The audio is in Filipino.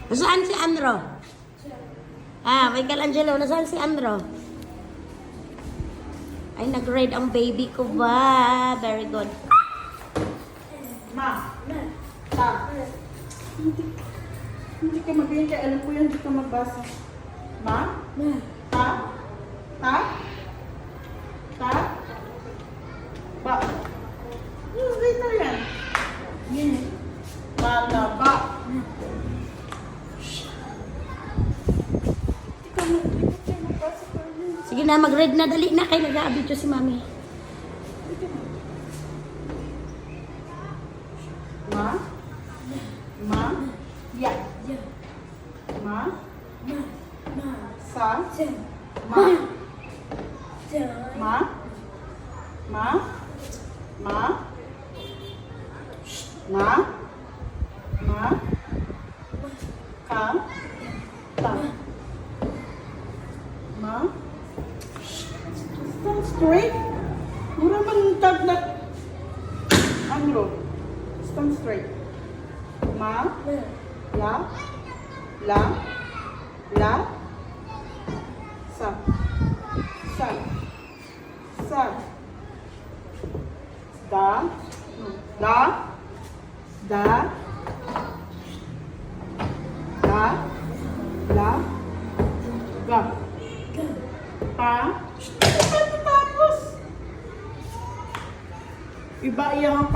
Nasaan si Andro? Ah, Michelangelo, nasaan si Andro? Ay, nag-grade ang baby ko ba? Very good. Ma. Ta. Hindi ka magaling kaya alam ko yan, hindi ka magbasa. Ma? Ta? Ta? Ta? Ba? Later yan. Bata ba? Sige na, mag-read na. Dali na kayo. Nag-a-abidyo si Mami. Ma? Ma? Ya. Ma? Sa? Ma? Ma? Ma? Ma? Ma? Ma? Ka? Ta? Ma? Stand straight. Mura man tag na. Ano? Stand straight. Ma? La? La? La? Sa? Sa? Sa? Da? Da? Da? Da? La? Ga? Pa? Tapos? Iba iyang